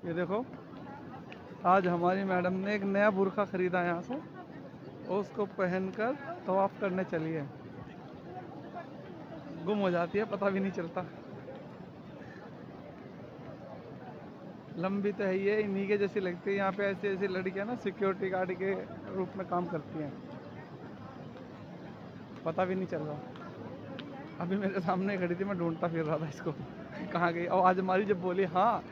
ये देखो, आज हमारी मैडम ने एक नया बुर्का ख़रीदा यहाँ से और उसको पहनकर तवाफ़ करने चली है। गुम हो जाती है, पता भी नहीं चलता। लंबी तो है ये, इन्हीं के जैसी लगती है। यहाँ पे ऐसी ऐसी लड़कियाँ ना सिक्योरिटी गार्ड के रूप में काम करती हैं, पता भी नहीं चल रहा। अभी मेरे सामने खड़ी थी, मैं ढूंढता फिर रहा था इसको कहाँ गई। आवाज़ मारी जब बोली हाँ।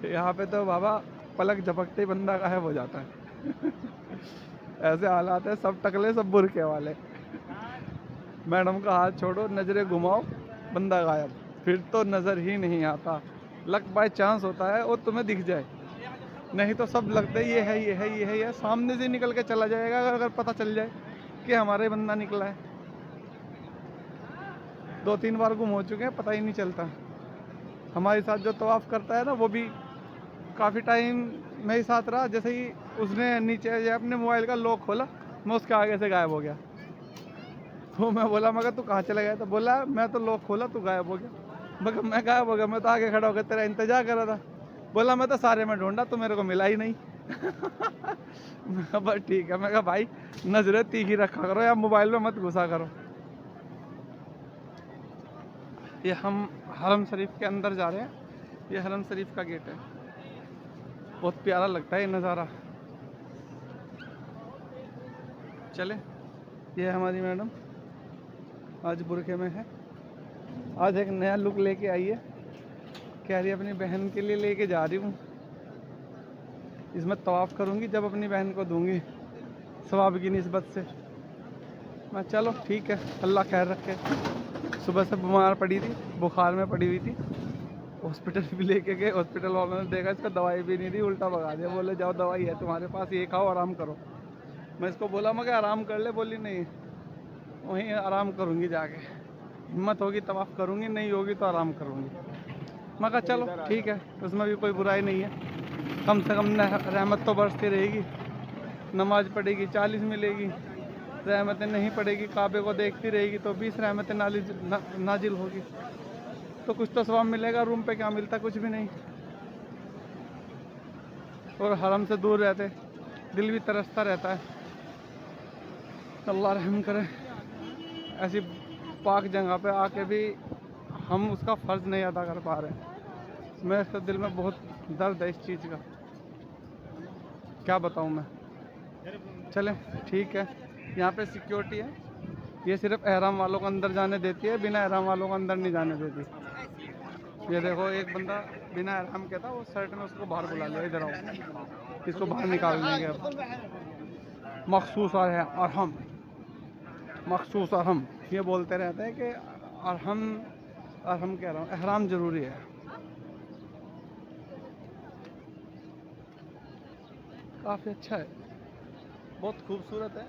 यहाँ पे तो बाबा पलक झपकते ही बंदा गायब हो जाता है। ऐसे हालात है, सब टकले सब बुरके वाले। मैडम का हाथ छोड़ो, नज़रें घुमाओ, बंदा गायब। फिर तो नज़र ही नहीं आता। लक बाय चांस होता है और तुम्हें दिख जाए, नहीं तो सब लगता है ये है ये है ये है ये, सामने से निकल के चला जाएगा अगर पता चल जाए कि हमारे बंदा निकला है। 2-3 बार गुम हो चुके हैं, पता ही नहीं चलता। हमारे साथ जो तवाफ़ करता है ना, वो भी काफ़ी टाइम मेरे साथ रहा। जैसे ही उसने नीचे अपने मोबाइल का लॉक खोला, मैं उसके आगे से गायब हो गया। तो मैं बोला, मगर तू कहाँ चला गया? तो बोला मैं तो लॉक खोला, तू गायब हो गया। मगर मैं गायब हो गया, मैं तो आगे खड़ा होकर तेरा इंतजार कर रहा था। बोला मैं तो सारे में ढूंढा, तो मेरे को मिला ही नहीं। मैं कहा बस ठीक है। मैं कहा भाई नजरें तीखी रखा करो या मोबाइल में मत घुसा करो। ये हम हरम शरीफ के अंदर जा रहे हैं। ये हरम शरीफ का गेट है, बहुत प्यारा लगता है ये नज़ारा। चले, ये हमारी मैडम आज बुरखे में है। आज एक नया लुक लेके आई है, कह रही अपनी बहन के लिए लेके जा रही हूँ। इसमें तवाफ़ करूँगी जब अपनी बहन को दूँगी सवाब की निस्बत से। मैं चलो ठीक है, अल्लाह खैर रखे। सुबह से बीमार पड़ी थी, बुखार में पड़ी हुई थी, हॉस्पिटल भी लेके गए। हॉस्पिटल वालों ने देखा इसका दवाई भी नहीं दी, उल्टा भगा दिया। बोले जाओ दवाई है तुम्हारे पास, ये खाओ आराम करो। मैं इसको बोला मगर आराम कर ले, बोली नहीं वहीं आराम करूँगी जाके, हिम्मत होगी तवाफ़ करूँगी, नहीं होगी तो आराम करूँगी। मैं कहा चलो ठीक है, उसमें भी कोई बुराई नहीं है। कम से कम रहमत तो बरसती रहेगी। नमाज पढ़ेगी 40 मिलेगी, रहमतें नहीं पड़ेगी, काबे को देखती रहेगी तो 20 रहमतें नाजिल होगी, तो कुछ तो सवाब मिलेगा। रूम पे क्या मिलता, कुछ भी नहीं। और हरम से दूर रहते दिल भी तरसता रहता है। अल्लाह रहम करे, ऐसी पाक जगह पे आके भी हम उसका फ़र्ज़ नहीं अदा कर पा रहे। मेरे तो दिल में बहुत दर्द है इस चीज़ का, क्या बताऊँ मैं। चलें ठीक है, यहाँ पे सिक्योरिटी है। ये सिर्फ एहराम वालों को अंदर जाने देती है, बिना एहराम वालों को अंदर नहीं जाने देती। ये देखो एक बंदा बिना एहराम के था, वो शर्ट में उसको बाहर बुला लिया, इधर आओ, इसको बाहर निकाल देंगे अब। मखसूस है अरहम, मखसूस अरहम ये बोलते रहते हैं कि अरहम, अरहम कह रहा हूँ, एहराम ज़रूरी है। काफ़ी अच्छा है, बहुत खूबसूरत है।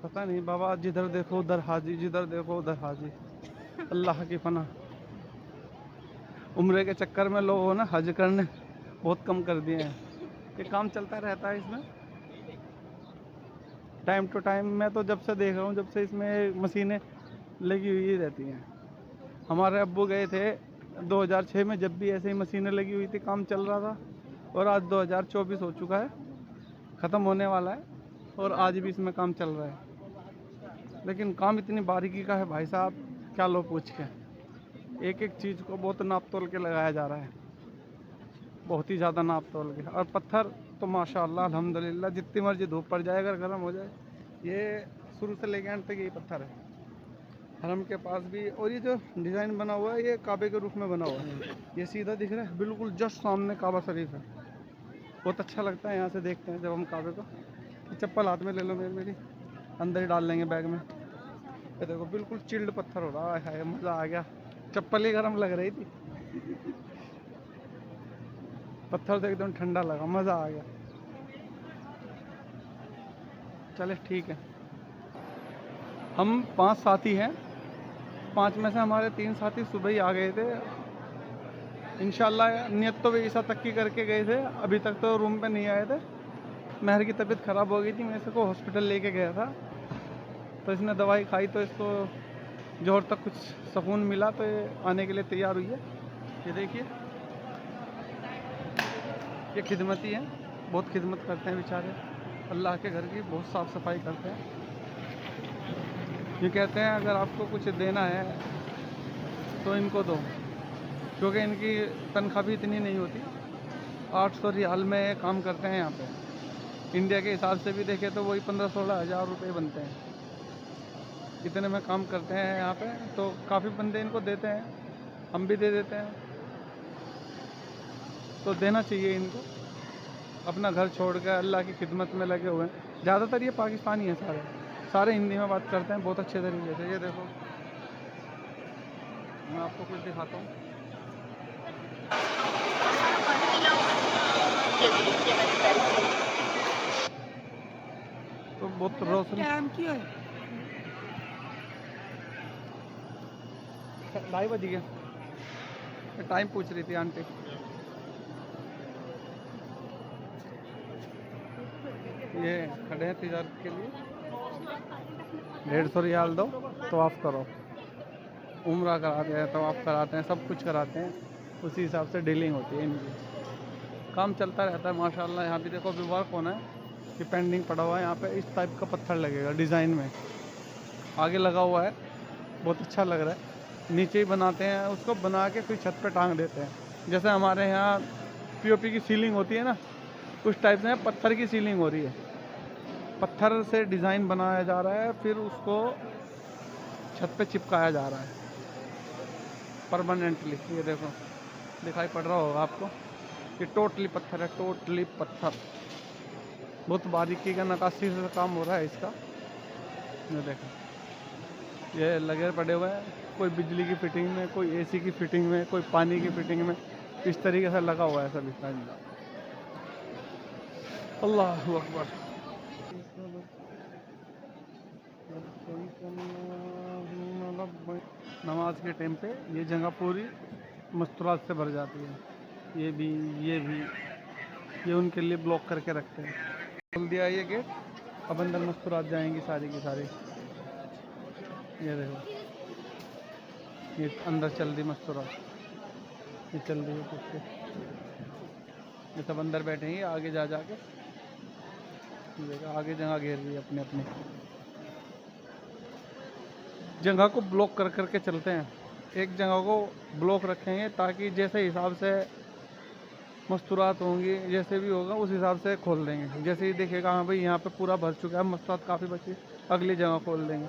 पता नहीं बाबा, जिधर देखो उधर हाजी, जिधर देखो उधर हाजी। अल्लाह की पनाह। उम्रे के चक्कर में लोगों ने हज करने बहुत कम कर दिए हैं। ये काम चलता रहता है इसमें टाइम टू टाइम। मैं तो जब से देख रहा हूँ, जब से इसमें मशीनें लगी हुई रहती हैं। हमारे अब्बू गए थे 2006 में, जब भी ऐसे ही मशीनें लगी हुई थी, काम चल रहा था। और आज 2024 हो चुका है, ख़त्म होने वाला है, और आज भी इसमें काम चल रहा है। लेकिन काम इतनी बारीकी का है भाई साहब, क्या लो पूछ के। एक एक चीज़ को बहुत नाप तोल के लगाया जा रहा है, बहुत ही ज़्यादा नाप तोल के। और पत्थर तो माशाअल्लाह अल्हम्दुलिल्लाह, जितनी मर्जी धूप पड़ जाए अगर गर्म हो जाए, ये शुरू से लेके अंत तक यही पत्थर है हरम के पास भी। और ये जो डिज़ाइन बना हुआ है, ये काबे के रूप में बना हुआ है। ये सीधा दिख रहा है, बिल्कुल जस्ट सामने काबा शरीफ है। बहुत अच्छा लगता है यहाँ से देखते हैं जब हम काबे को। चप्पल हाथ में ले लो मेरी, अंदर ही डाल लेंगे बैग में। ये देखो बिल्कुल चिल्ड पत्थर हो रहा है, मज़ा आ गया। चप्पल ही गर्म लग रही थी, पत्थर तो एकदम ठंडा लगा, मज़ा आ गया। चले ठीक है, हम 5 साथी हैं। 5 में से हमारे 3 साथी सुबह ही आ गए थे। इंशाल्लाह नियत तो वे ईसा तक की करके गए थे, अभी तक तो रूम पे नहीं आए थे। महर की तबीयत ख़राब हो गई थी, मैं इसको हॉस्पिटल लेके गया था, तो इसने दवाई खाई तो इसको जोहर तक कुछ सुकून मिला तो ये आने के लिए तैयार हुई है। ये देखिए, ये खिदमती हैं, बहुत खिदमत करते हैं बेचारे, अल्लाह के घर की बहुत साफ़ सफाई करते हैं। ये कहते हैं अगर आपको कुछ देना है तो इनको दो, क्योंकि इनकी तनख्वाह भी इतनी नहीं होती। 800 रियाल में काम करते हैं यहाँ पे। इंडिया के हिसाब से भी देखें तो वही 15-16 हज़ार रुपये बनते हैं। इतने में काम करते हैं यहाँ पे, तो काफ़ी बंदे इनको देते हैं, हम भी दे देते हैं। तो देना चाहिए इनको, अपना घर छोड़ कर अल्लाह की खिदमत में लगे हुए हैं। ज़्यादातर ये पाकिस्तानी हैं, सारे हिंदी में बात करते हैं बहुत अच्छे तरीके से। ये देखो, मैं आपको कुछ दिखाता हूँ। तो बहुत रोशन ढाई बज गया, टाइम पूछ रही थी आंटी। ये खड़े हैं तिजारत के लिए, 150 रियाल दो तो आप करो, उम्रा कराते हैं, तो आप कराते हैं, सब कुछ कराते हैं। उसी हिसाब से डीलिंग होती है इनकी, काम चलता रहता है माशाल्लाह। यहाँ भी देखो अभी वर्क होना है, कि पेंडिंग पड़ा हुआ है। यहाँ पे इस टाइप का पत्थर लगेगा डिज़ाइन में, आगे लगा हुआ है, बहुत अच्छा लग रहा है। नीचे ही बनाते हैं उसको, बना के फिर छत पे टांग देते हैं। जैसे हमारे यहाँ पीओपी की सीलिंग होती है ना, उस टाइप से पत्थर की सीलिंग हो रही है। पत्थर से डिज़ाइन बनाया जा रहा है, फिर उसको छत पे चिपकाया जा रहा है परमानेंटली। ये देखो, दिखाई पड़ रहा होगा आपको, ये टोटली पत्थर है, टोटली पत्थर। बहुत बारीकी का नक्काशी से काम हो रहा है इसका। ये देखो, ये लगे पड़े हुए हैं, कोई बिजली की फिटिंग में, कोई एसी की फिटिंग में, कोई पानी की फिटिंग में, इस तरीके से लगा हुआ है सभी का। अल्लाहु अकबर। नमाज के टाइम पे ये जगह पूरी मस्तूरात से भर जाती है। ये भी, ये भी, ये उनके लिए ब्लॉक करके रखते हैं। खोल दिया ये गेट, अब अंदर मस्तूरात जाएंगी सारी की सारी। ये देखो, ये अंदर चल रही मस्तूरात, ये चल रही है कुछ, ये सब अंदर बैठेंगे आगे जा जाके। देखो आगे जगह घेर रही है अपने अपने जगह को ब्लॉक कर करके चलते हैं। एक जगह को ब्लॉक रखेंगे ताकि जैसे हिसाब से मस्तूरात होंगी, जैसे भी होगा उस हिसाब से खोल देंगे। जैसे ही देखेगा हाँ भाई यहाँ पे पूरा भर चुका है, मस्तूरात काफ़ी बची, अगली जगह खोल देंगे।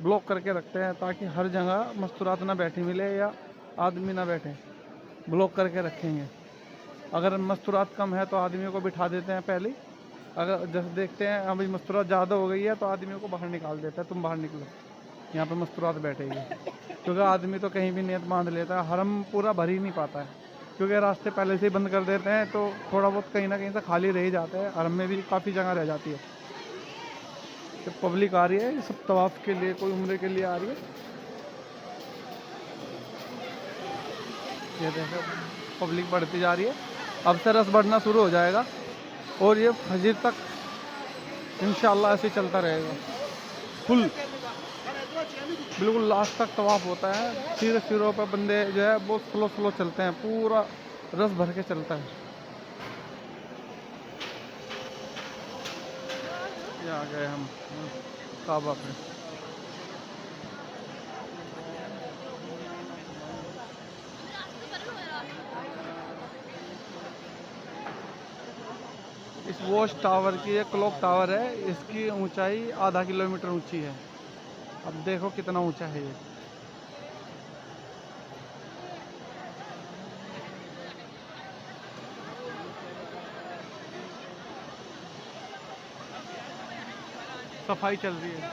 ब्लॉक करके रखते हैं ताकि हर जगह मस्तूरात ना बैठी मिले या आदमी ना बैठे, ब्लॉक करके रखेंगे। अगर मस्तूरात कम है तो आदमियों को बिठा देते हैं पहले। अगर जैसे देखते हैं हाँ भाई मस्तूरात ज़्यादा हो गई है तो आदमियों को बाहर निकाल देता है, तुम बाहर निकलो, यहाँ पे मस्तूरात बैठेगी। क्योंकि आदमी तो कहीं भी नियत बांध लेता है, हरम पूरा भर ही नहीं पाता है, क्योंकि रास्ते पहले से ही बंद कर देते हैं, तो थोड़ा बहुत कहीं ना कहीं से खाली रह ही जाता है। हरम में भी काफ़ी जगह रह जाती है। तो पब्लिक आ रही है, ये सब तवाफ़ के लिए, कोई उम्रे के लिए आ रही है। ये देखो पब्लिक बढ़ती जा रही है, अब से रस बढ़ना शुरू हो जाएगा और ये फजर तक इंशाअल्लाह ऐसे चलता रहेगा फुल, बिल्कुल लास्ट तक तवाफ़ होता है। सीधे सिरों पर बंदे जो है बहुत स्लो स्लो चलते हैं, पूरा रस भर के चलता है। ये आ गए हम काबा पे। इस वॉच टावर की, एक क्लॉक टावर है, इसकी ऊंचाई आधा किलोमीटर ऊंची है। अब देखो कितना ऊंचा है ये। सफाई चल रही है।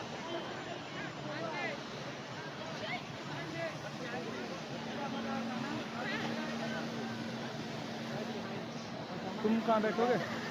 तुम कहाँ बैठोगे?